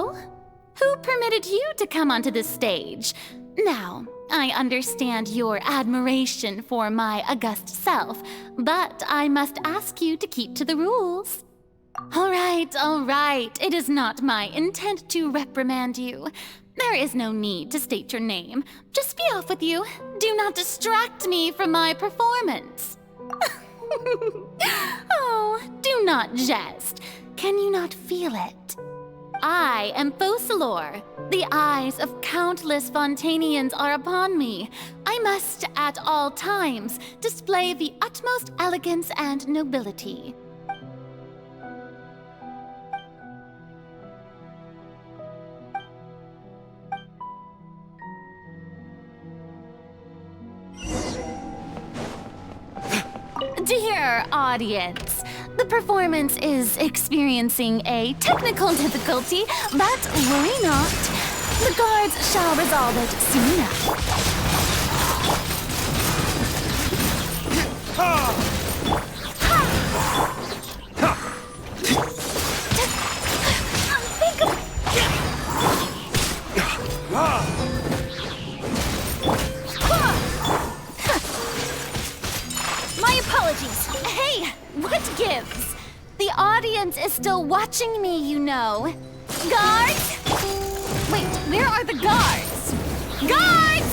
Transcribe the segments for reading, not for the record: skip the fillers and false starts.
Oh? Who permitted you to come onto this stage? Now, I understand your admiration for my august self, but I must ask you to keep to the rules. All right. It is not my intent to reprimand you. There is no need to state your name. Just be off with you. Do not distract me from my performance. Oh, do not jest. Can you not feel it? I am Focalors. The eyes of countless Fontainians are upon me. I must, at all times, display the utmost elegance and nobility. Dear audience, the performance is experiencing a technical difficulty, but worry not. The guards shall resolve it soon enough. Hey, what gives? The audience is still watching me, you know. Guards! Wait, where are the guards? Guards!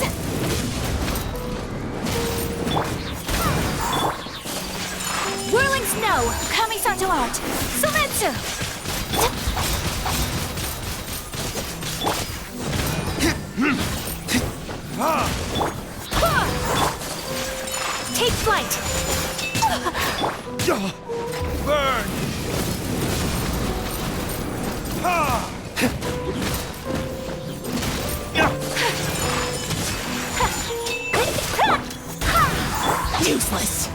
Whirling snow, kamisato art, sumetsu! Take flight! Burn! Useless!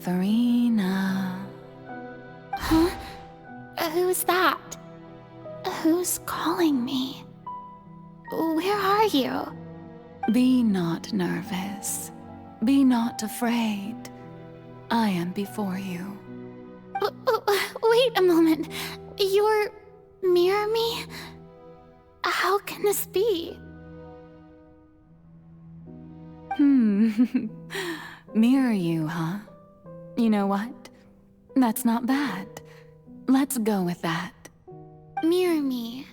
Furina. Huh? Who's that? Who's calling me? Where are you? Be not nervous. Be not afraid. I am before you. Wait a moment. You're near me? How can this be? Mirror you, huh? You know what? That's not bad. Let's go with that. Mirror me?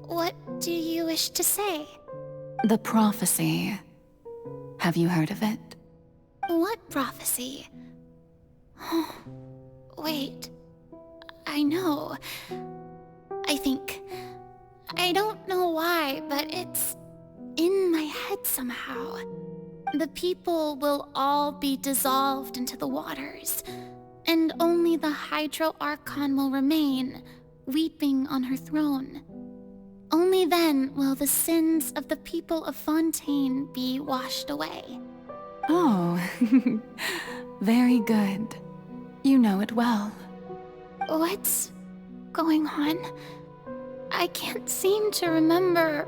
What do you wish to say? The prophecy. Have you heard of it? What prophecy? Wait. I know. I don't know why, but it's in my head somehow. The people will all be dissolved into the waters, and only the Hydro Archon will remain, weeping on her throne. Only then will the sins of the people of Fontaine be washed away. Oh, very good. You know it well. What's going on? I can't seem to remember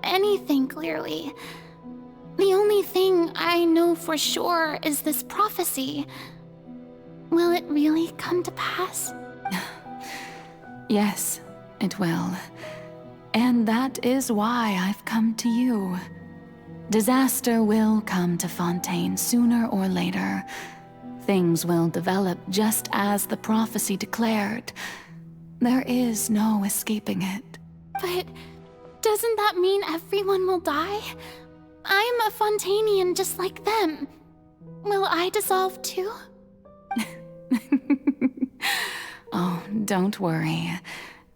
anything clearly. The only thing I know for sure is this prophecy. Will it really come to pass? Yes, it will. And that is why I've come to you. Disaster will come to Fontaine sooner or later. Things will develop just as the prophecy declared. There is no escaping it. But doesn't that mean everyone will die? I'm a Fontainian just like them. Will I dissolve too? Oh, don't worry.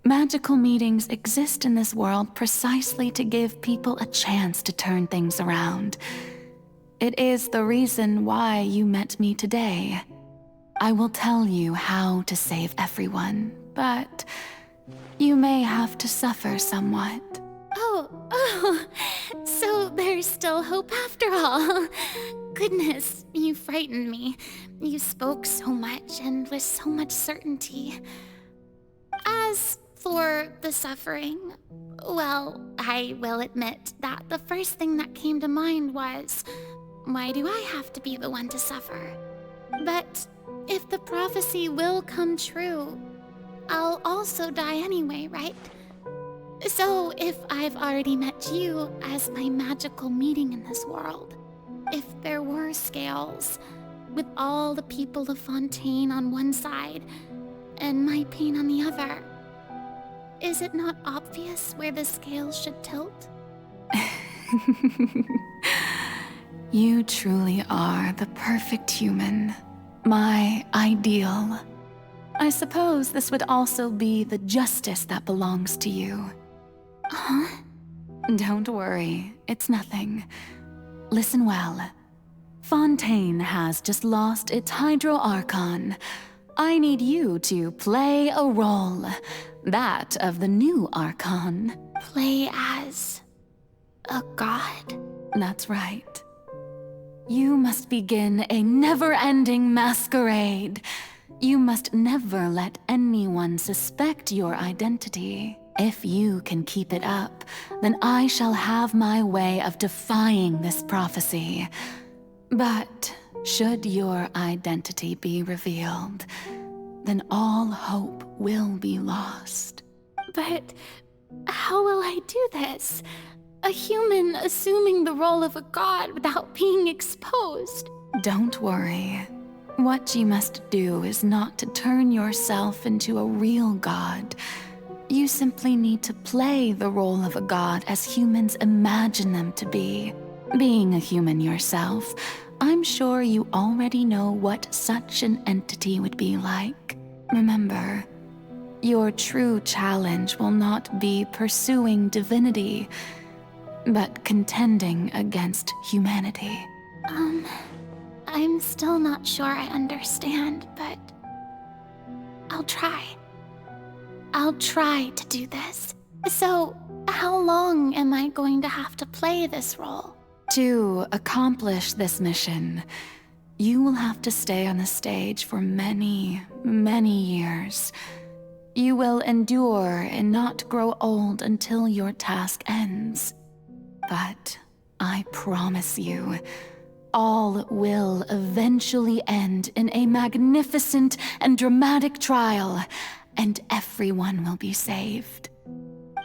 Magical meetings exist in this world precisely to give people a chance to turn things around. It is the reason why you met me today. I will tell you how to save everyone, but you may have to suffer somewhat. Oh, so there's still hope after all. Goodness, you frightened me. You spoke so much and with so much certainty. As for the suffering, well, I will admit that the first thing that came to mind was, why do I have to be the one to suffer? But if the prophecy will come true, I'll also die anyway, right? So if I've already met you as my magical meeting in this world, if there were scales, with all the people of Fontaine on one side and my pain on the other, is it not obvious where the scales should tilt? You truly are the perfect human, my ideal. I suppose this would also be the justice that belongs to you. Huh? Don't worry, it's nothing. Listen well. Fontaine has just lost its Hydro Archon. I need you to play a role, that of the new Archon. Play as a god? That's right. You must begin a never-ending masquerade. You must never let anyone suspect your identity. If you can keep it up, then I shall have my way of defying this prophecy. But should your identity be revealed, then all hope will be lost. But how will I do this? A human assuming the role of a god without being exposed? Don't worry. What you must do is not to turn yourself into a real god. You simply need to play the role of a god as humans imagine them to be. Being a human yourself, I'm sure you already know what such an entity would be like. Remember, your true challenge will not be pursuing divinity, but contending against humanity. I'm still not sure I understand, but I'll try. I'll try to do this. So, how long am I going to have to play this role? To accomplish this mission, you will have to stay on the stage for many, many years. You will endure and not grow old until your task ends. But I promise you, all will eventually end in a magnificent and dramatic trial, and everyone will be saved.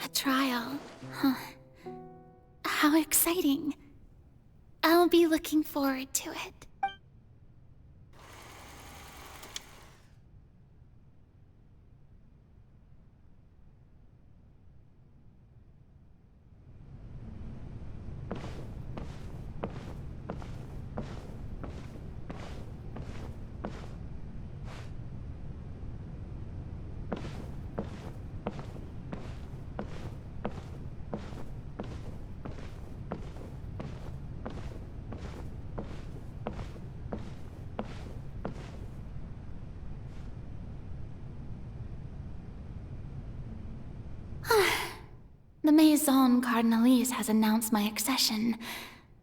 A trial, huh? How exciting. I'll be looking forward to it. The Maison Cardinalise has announced my accession,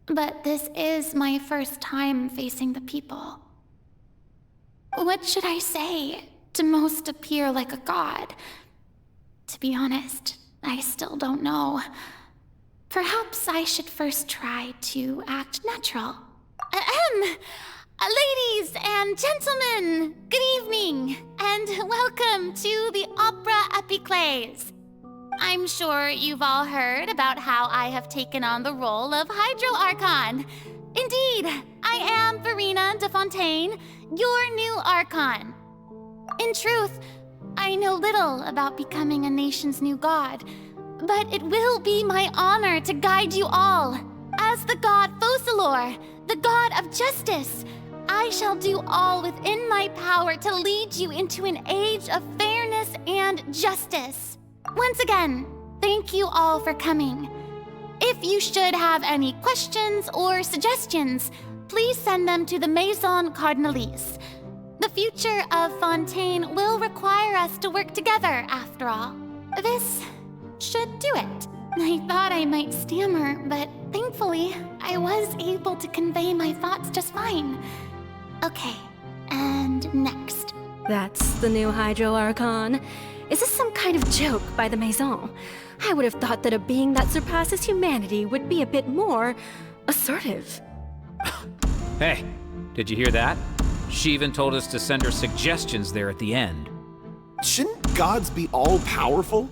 but this is my first time facing the people. What should I say? to most appear like a god? To be honest, I still don't know. Perhaps I should first try to act natural. Ladies and gentlemen, good evening, and welcome to the Opera Epiclese. I'm sure you've all heard about how I have taken on the role of Hydro Archon. Indeed, I am Furina de Fontaine, your new Archon. In truth, I know little about becoming a nation's new god, but it will be my honor to guide you all. As the god Focalors, the god of justice, I shall do all within my power to lead you into an age of fairness and justice. Once again, thank you all for coming. If you should have any questions or suggestions, please send them to the Maison Cardinalise. The future of Fontaine will require us to work together, after all. This should do it. I thought I might stammer, but thankfully, I was able to convey my thoughts just fine. Okay, and next. That's the new Hydro Archon. Is this some kind of joke by the Maison? I would have thought that a being that surpasses humanity would be a bit more assertive. Hey, did you hear that? She even told us to send her suggestions there at the end. Shouldn't gods be all-powerful?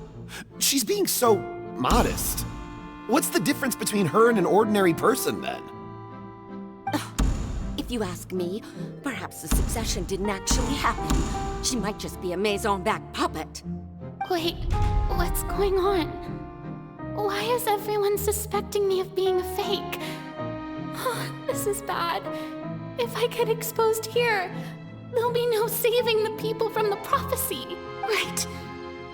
She's being so modest. What's the difference between her and an ordinary person, then? If you ask me, perhaps the succession didn't actually happen. She might just be a Maison back puppet. Wait, what's going on? Why is everyone suspecting me of being a fake? This is bad. If I get exposed here, there'll be no saving the people from the prophecy. Right.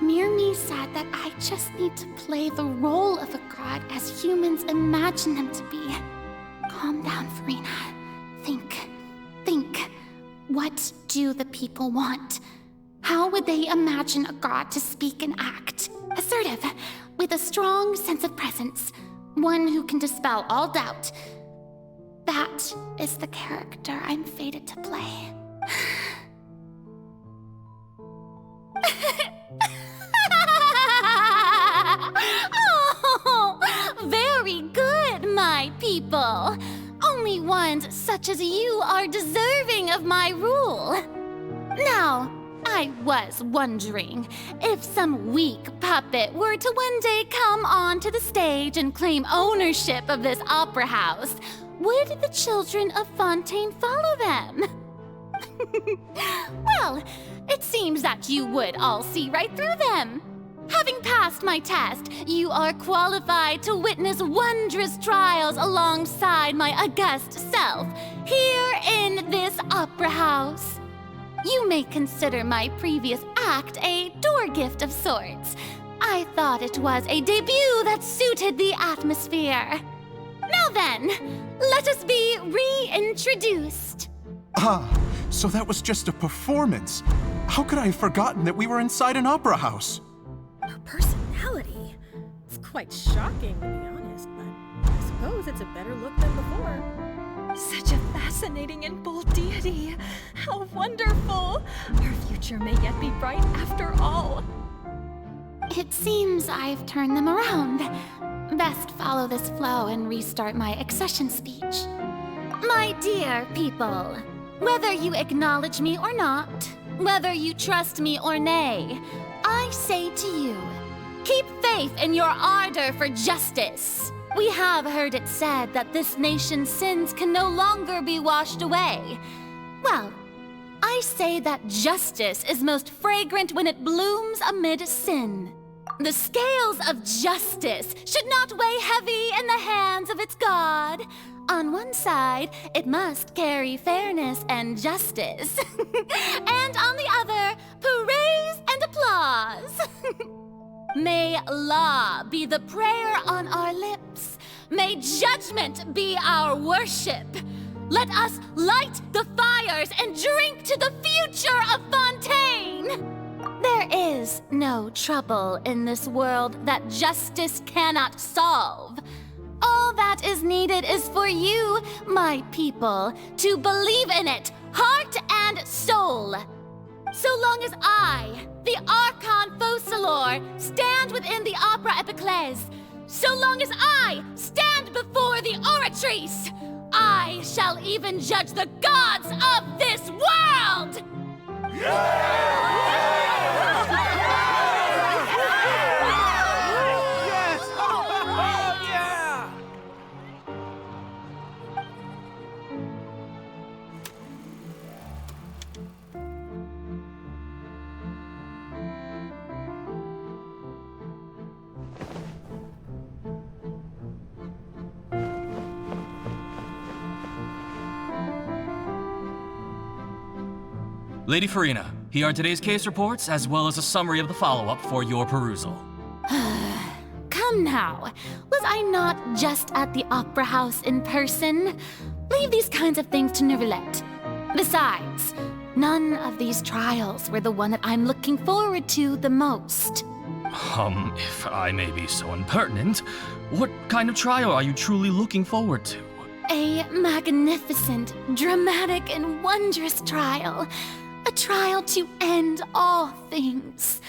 Mirmi said that I just need to play the role of a god as humans imagine them to be. Calm down, Furina. Think. What do the people want? How would they imagine a god to speak and act? Assertive, with a strong sense of presence. One who can dispel all doubt. That is the character I'm fated to play. Oh, very good, my people. Only ones such as you are deserving of my rule. Now, I was wondering if some weak puppet were to one day come onto the stage and claim ownership of this opera house, would the children of Fontaine follow them? Well, it seems that you would all see right through them. Having passed my test, you are qualified to witness wondrous trials alongside my august self, here in this opera house. You may consider my previous act a door gift of sorts. I thought it was a debut that suited the atmosphere. Now then, let us be reintroduced. Ah, so that was just a performance. How could I have forgotten that we were inside an opera house? Her personality. It's quite shocking, to be honest, but I suppose it's a better look than before. Such a fascinating and bold deity. How wonderful! Our future may yet be bright after all. It seems I've turned them around. Best follow this flow and restart my accession speech. My dear people, whether you acknowledge me or not, whether you trust me or nay, I say to you, keep faith in your ardor for justice. We have heard it said that this nation's sins can no longer be washed away. Well, I say that justice is most fragrant when it blooms amid sin. The scales of justice should not weigh heavy in the hands of its God. On one side, it must carry fairness and justice. And on the other, praise and applause. May law be the prayer on our lips. May judgment be our worship. Let us light the fires and drink to the future of Fontaine. There is no trouble in this world that justice cannot solve. All that is needed is for you, my people, to believe in it, heart and soul. So long as I, the Archon Focalors, stand within the Opera Epiclese, so long as I stand before the Oratrice, I shall even judge the gods of this world! Lady Furina, here are today's case reports, as well as a summary of the follow-up for your perusal. Come now, was I not just at the Opera House in person? Leave these kinds of things to Neuvillette. Besides, none of these trials were the one that I'm looking forward to the most. If I may be so impertinent, what kind of trial are you truly looking forward to? A magnificent, dramatic, and wondrous trial. A trial to end all things.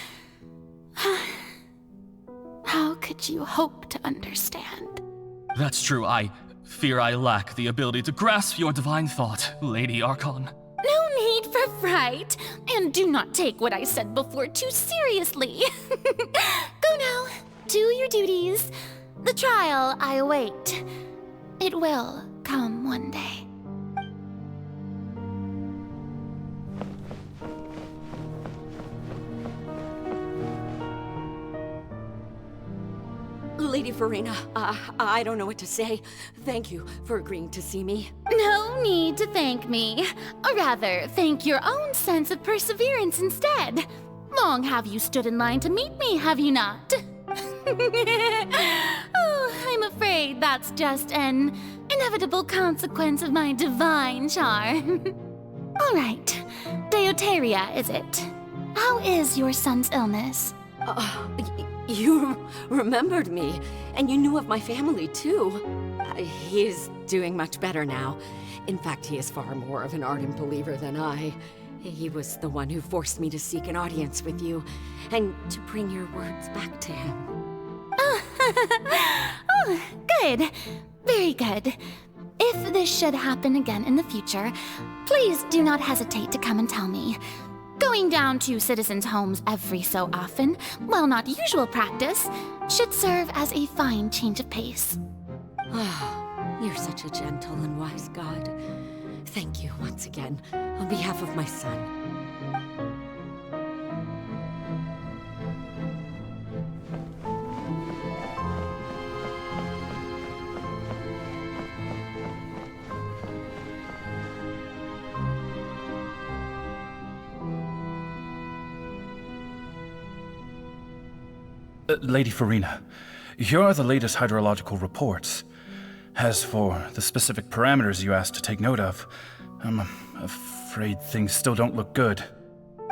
How could you hope to understand? That's true. I fear I lack the ability to grasp your divine thought, Lady Archon. No need for fright, and do not take what I said before too seriously. Go now, do your duties. The trial I await. It will come one day. Lady Furina, I don't know what to say. Thank you for agreeing to see me. No need to thank me. Or rather, thank your own sense of perseverance instead. Long have you stood in line to meet me, have you not? Oh, I'm afraid that's just an inevitable consequence of my divine charm. All right, Deuteria, is it? How is your son's illness? You remembered me, and you knew of my family, too. He is doing much better now. In fact, he is far more of an ardent believer than I. He was the one who forced me to seek an audience with you, and to bring your words back to him. Oh, good. Very good. If this should happen again in the future, please do not hesitate to come and tell me. Going down to citizens' homes every so often, while not usual practice, should serve as a fine change of pace. You're such a gentle and wise god. Thank you once again, on behalf of my son. Lady Furina, here are the latest hydrological reports. As for the specific parameters you asked to take note of, I'm afraid things still don't look good.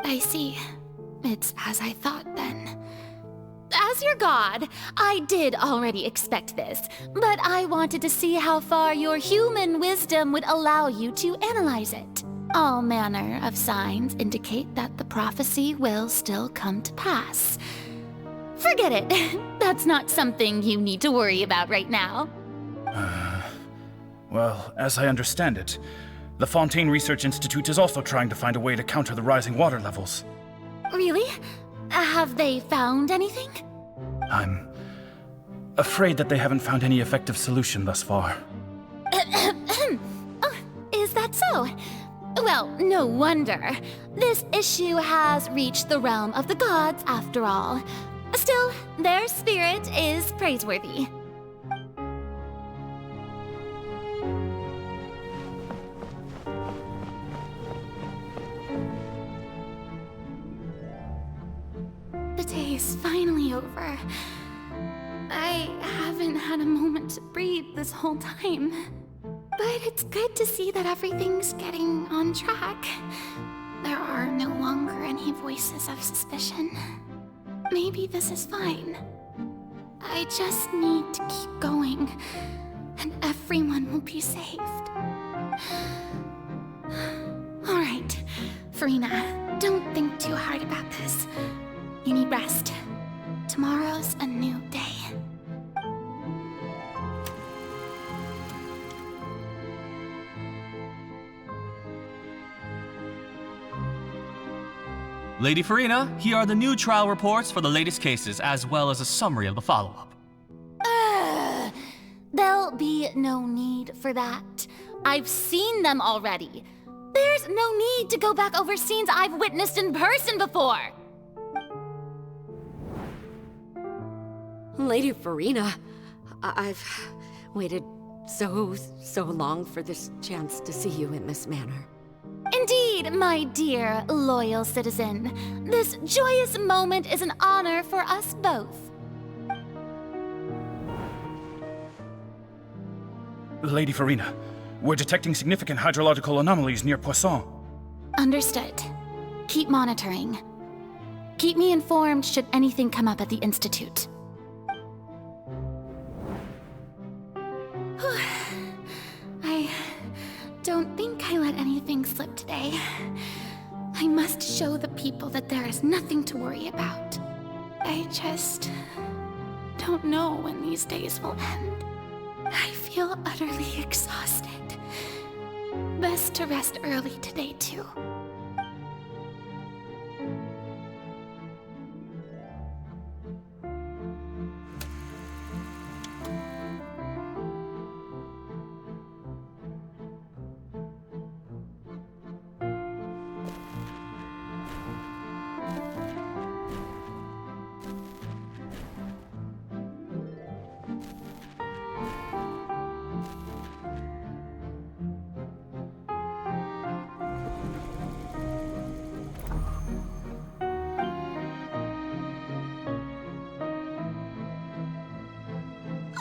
I see. It's as I thought then. As your god, I did already expect this, but I wanted to see how far your human wisdom would allow you to analyze it. All manner of signs indicate that the prophecy will still come to pass. Forget it. That's not something you need to worry about right now. Well, as I understand it, the Fontaine Research Institute is also trying to find a way to counter the rising water levels. Really? Have they found anything? I'm afraid that they haven't found any effective solution thus far. Oh, is that so? Well, no wonder. This issue has reached the realm of the gods, after all. Still, their spirit is praiseworthy. The day is finally over. I haven't had a moment to breathe this whole time. But it's good to see that everything's getting on track. There are no longer any voices of suspicion. Maybe this is fine. I just need to keep going, and everyone will be saved. All right, Furina, don't think Lady Furina, here are the new trial reports for the latest cases, as well as a summary of the follow-up. There'll be no need for that. I've seen them already. There's no need to go back over scenes I've witnessed in person before. Lady Furina, I've waited so long for this chance to see you in this manner. Indeed, my dear, loyal citizen. This joyous moment is an honor for us both. Lady Furina, we're detecting significant hydrological anomalies near Poisson. Understood. Keep monitoring. Keep me informed should anything come up at the Institute. I don't think I let anything slip today. I must show the people that there is nothing to worry about. I just don't know when these days will end. I feel utterly exhausted. Best to rest early today, too.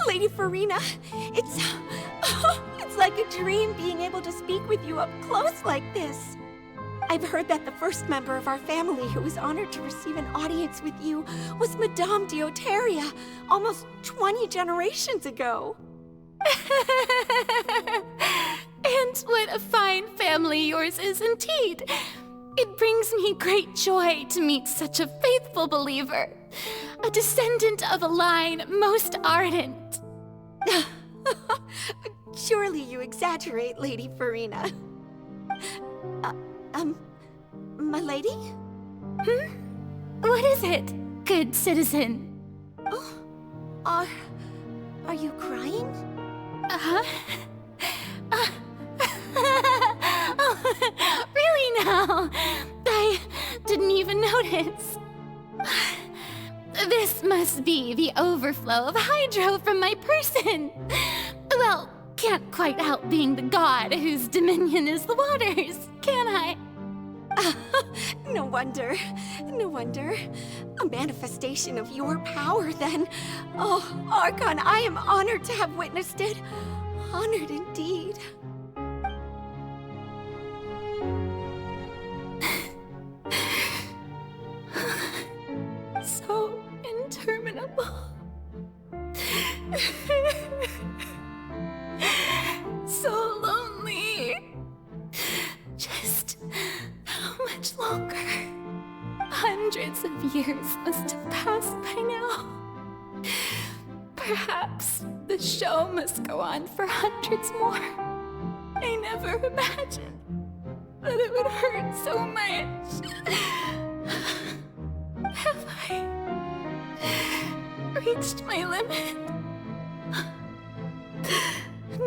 Lady Furina, it's like a dream being able to speak with you up close like this. I've heard that the first member of our family who was honored to receive an audience with you was Madame Dioteria, almost 20 generations ago. And what a fine family yours is indeed. It brings me great joy to meet such a faithful believer, a descendant of a line most ardent. Surely you exaggerate, Lady Furina. My lady? What is it, good citizen? Oh, are you crying? Oh, really now? I didn't even notice. This must be the overflow of hydro from my person. Well, can't quite help being the god whose dominion is the waters, can I? No wonder. No wonder. A manifestation of your power, then. Oh, Archon, I am honored to have witnessed it. Honored indeed. So interminable. So lonely. Just how much longer? Hundreds of years must have passed by now. Perhaps the show must go on for hundreds more. I never imagined that it would hurt so much. Have I reached my limit?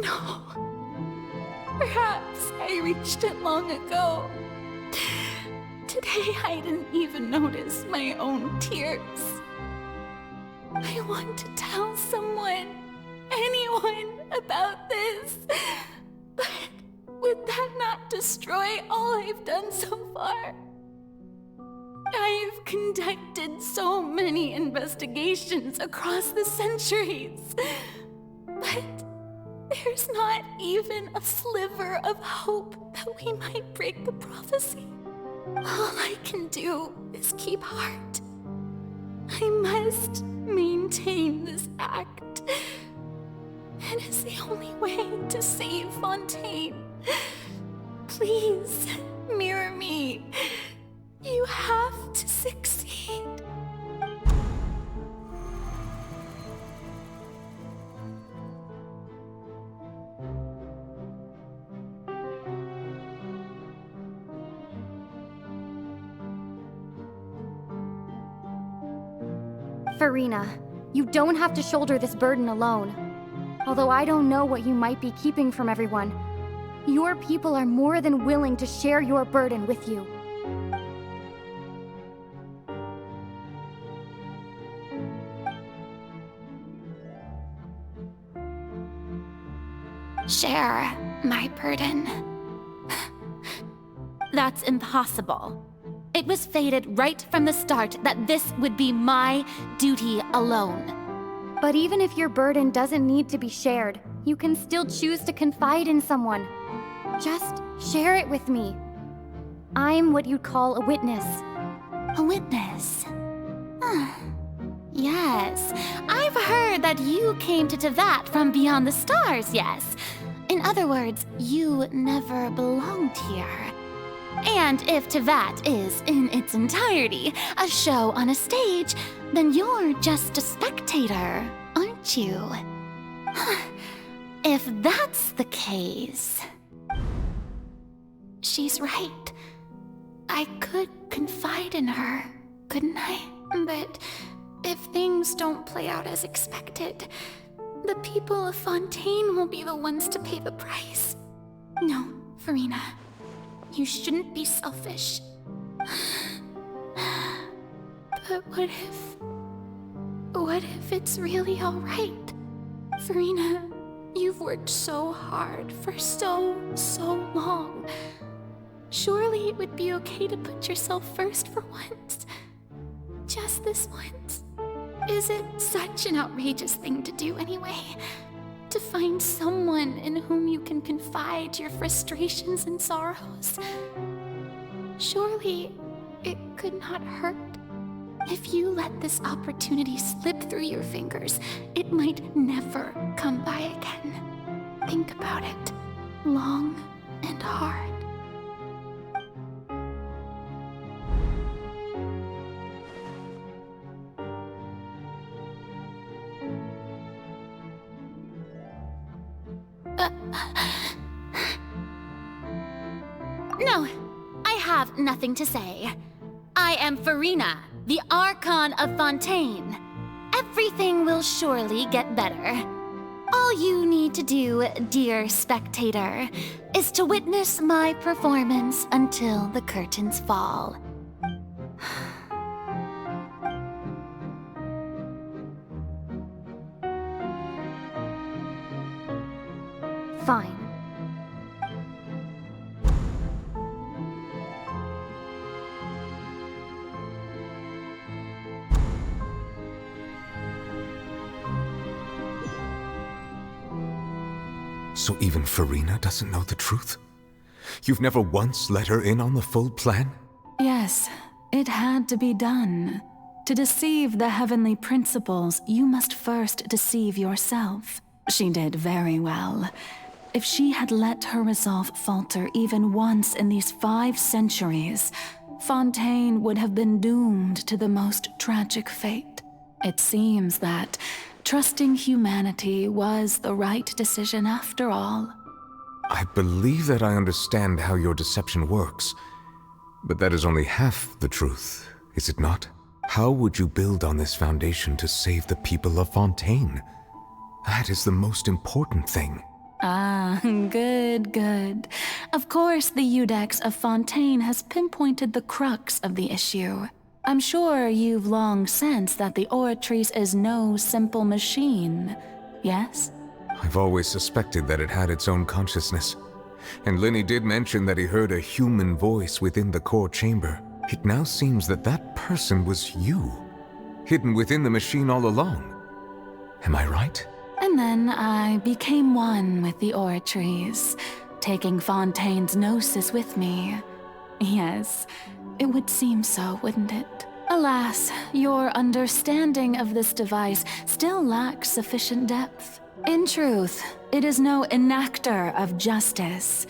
No. Perhaps I reached it long ago. Today I didn't even notice my own tears. I want to tell someone, anyone, about this. But would that not destroy all I've done so far? I've conducted so many investigations across the centuries, but there's not even a sliver of hope that we might break the prophecy. All I can do is keep heart. I must maintain this act. It is the only way to save Fontaine. Please, mirror me. You have to succeed. Furina, you don't have to shoulder this burden alone. Although I don't know what you might be keeping from everyone, your people are more than willing to share your burden with you. Share my burden. That's impossible. It was fated right from the start that this would be my duty alone. But even if your burden doesn't need to be shared, you can still choose to confide in someone. Just share it with me. I'm what you'd call a witness. A witness? Yes, I've heard that you came to Neuvillette from beyond the stars, yes. In other words, you never belonged here. And if Neuvillette is, in its entirety, a show on a stage, then you're just a spectator, aren't you? If that's the case... She's right. I could confide in her, couldn't I? But if things don't play out as expected, the people of Fontaine will be the ones to pay the price. No, Furina. You shouldn't be selfish. But what if it's really all right? Furina, you've worked so hard for so long. Surely it would be okay to put yourself first for once. Just this once. Is it such an outrageous thing to do anyway? To find someone in whom you can confide your frustrations and sorrows? Surely it could not hurt. If you let this opportunity slip through your fingers, it might never come by again. Think about it long and hard. No, I have nothing to say. I am Furina, the Archon of Fontaine. Everything will surely get better. All you need to do, dear spectator, is to witness my performance until the curtains fall. Fine. So even Furina doesn't know the truth? You've never once let her in on the full plan? Yes, it had to be done. To deceive the heavenly principles, you must first deceive yourself. She did very well. If she had let her resolve falter even once in these 5 centuries, Fontaine would have been doomed to the most tragic fate. It seems that trusting humanity was the right decision after all. I believe that I understand how your deception works, but that is only half the truth, is it not? How would you build on this foundation to save the people of Fontaine? That is the most important thing. Ah, good. Of course, the Iudex of Fontaine has pinpointed the crux of the issue. I'm sure you've long sensed that the Oratrice is no simple machine, yes? I've always suspected that it had its own consciousness. And Lenny did mention that he heard a human voice within the core chamber. It now seems that that person was you, hidden within the machine all along. Am I right? And then I became one with the Oratrice, taking Fontaine's gnosis with me. Yes, it would seem so, wouldn't it? Alas, your understanding of this device still lacks sufficient depth. In truth, it is no enactor of justice.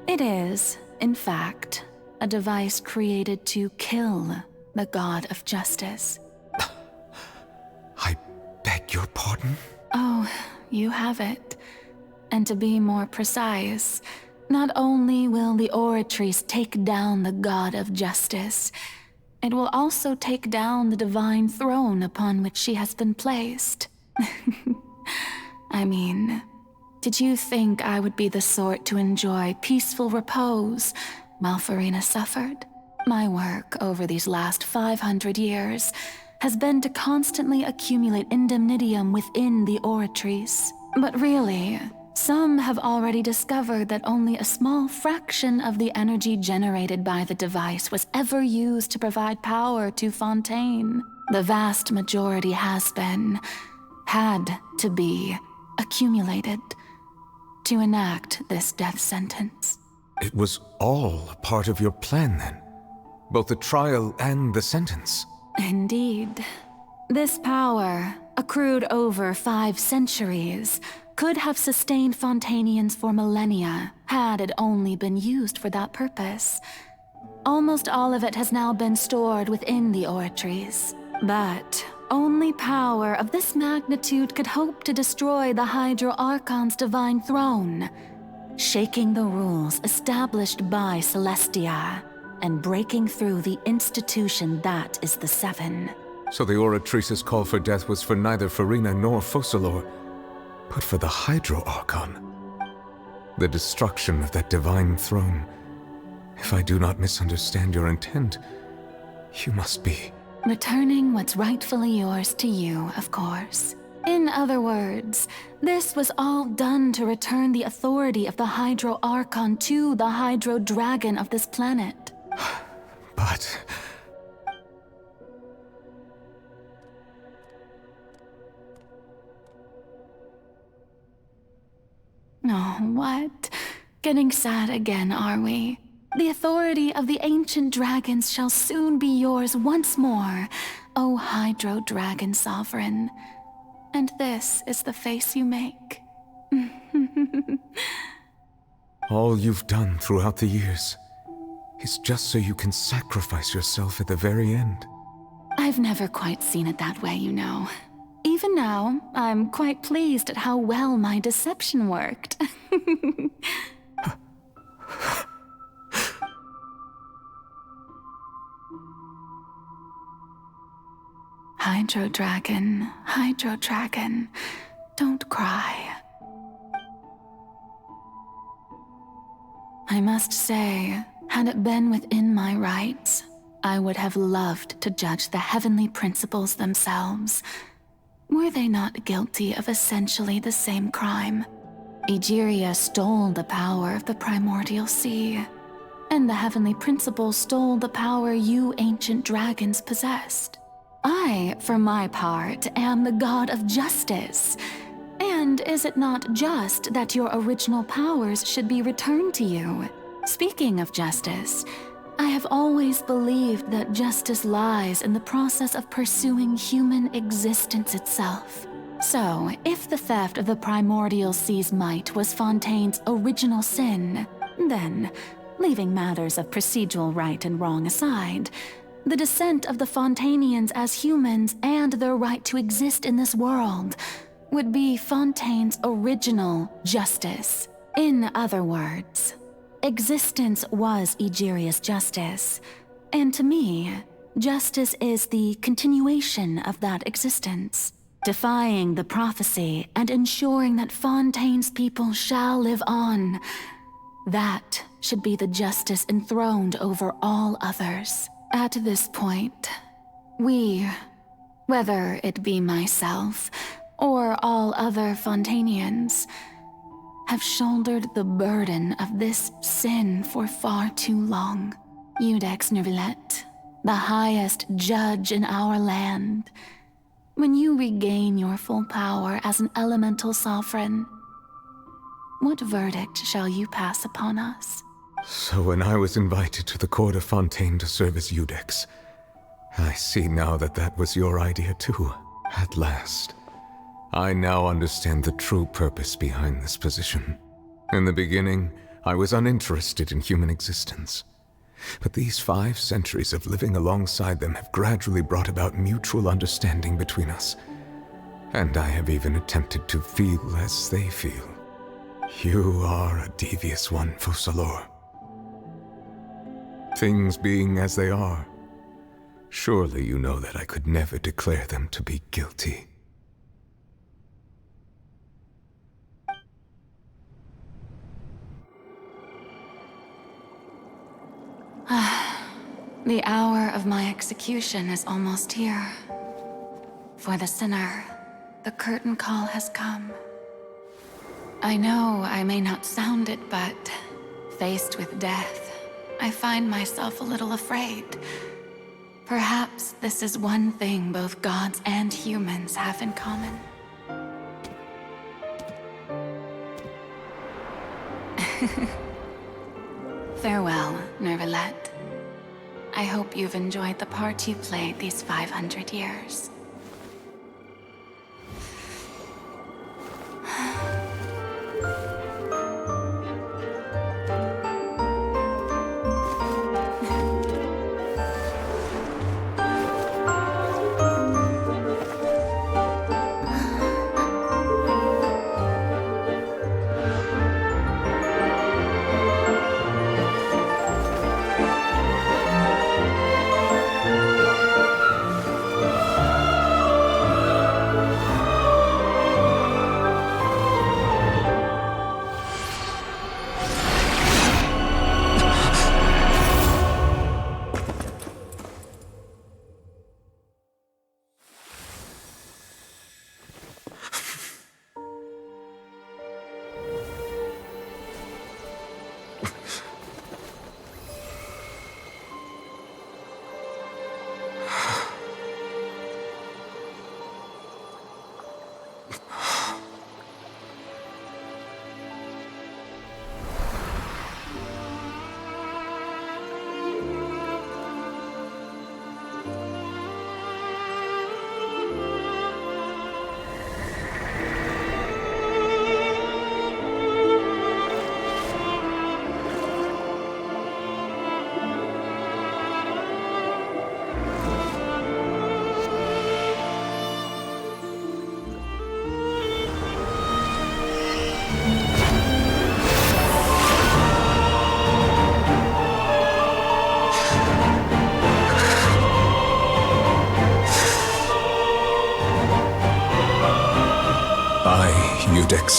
It is, in fact, a device created to kill the god of justice. I beg your pardon? Oh, you have it. And to be more precise, not only will the Oratrice take down the god of justice, it will also take down the divine throne upon which she has been placed. I mean, did you think I would be the sort to enjoy peaceful repose while Furina suffered? My work over these last 500 years has been to constantly accumulate indemnitium within the oratories. But really, some have already discovered that only a small fraction of the energy generated by the device was ever used to provide power to Fontaine. The vast majority had to be accumulated to enact this death sentence. It was all a part of your plan then? Both the trial and the sentence? Indeed. This power, accrued over 5 centuries, could have sustained Fontainians for millennia had it only been used for that purpose. Almost all of it has now been stored within the oratories. But only power of this magnitude could hope to destroy the Hydro Archon's divine throne, shaking the rules established by Celestia and breaking through the institution that is the Seven. So the Oratrice's call for death was for neither Furina nor Focalors, but for the Hydro Archon. The destruction of that divine throne. If I do not misunderstand your intent, you must be... returning what's rightfully yours to you, of course. In other words, this was all done to return the authority of the Hydro Archon to the Hydro Dragon of this planet. But... Oh, what? Getting sad again, are we? The authority of the ancient dragons shall soon be yours once more, O Hydro Dragon Sovereign. And this is the face you make. all you've done throughout the years is just so you can sacrifice yourself at the very end. I've never quite seen it that way, you know. Even now, I'm quite pleased at how well my deception worked. Hydro Dragon, don't cry. I must say, had it been within my rights, I would have loved to judge the heavenly principles themselves. Were they not guilty of essentially the same crime? Egeria stole the power of the primordial sea, and the heavenly principles stole the power you ancient dragons possessed. I, for my part, am the god of justice. And is it not just that your original powers should be returned to you? Speaking of justice, I have always believed that justice lies in the process of pursuing human existence itself. So, if the theft of the primordial sea's might was Fontaine's original sin, then, leaving matters of procedural right and wrong aside, the descent of the Fontainians as humans and their right to exist in this world would be Fontaine's original justice. In other words, existence was Egeria's justice, and to me, justice is the continuation of that existence, defying the prophecy and ensuring that Fontaine's people shall live on. That should be the justice enthroned over all others. At this point, we, whether it be myself or all other Fontainians, have shouldered the burden of this sin for far too long. Iudex Neuvillette, the highest judge in our land, when you regain your full power as an elemental sovereign, what verdict shall you pass upon us? So when I was invited to the court of Fontaine to serve as Iudex, I see now that that was your idea too. At last, I now understand the true purpose behind this position. In the beginning, I was uninterested in human existence. But these 5 centuries of living alongside them have gradually brought about mutual understanding between us. And I have even attempted to feel as they feel. You are a devious one, Focalors. Things being as they are, Surely you know that I could never declare them to be guilty. The hour of my execution is almost here. For the sinner, the curtain call has come. I know I may not sound it, but faced with death, I find myself a little afraid. Perhaps this is one thing both gods and humans have in common. Farewell, Neuvillette. I hope you've enjoyed the part you played these 500 years.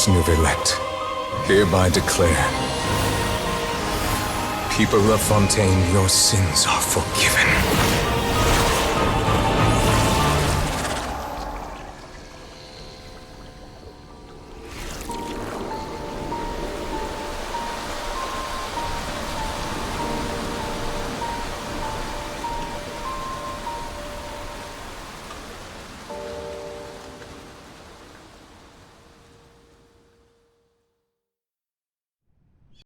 Neuvillette, hereby declare, people of Fontaine, your sins are forgiven.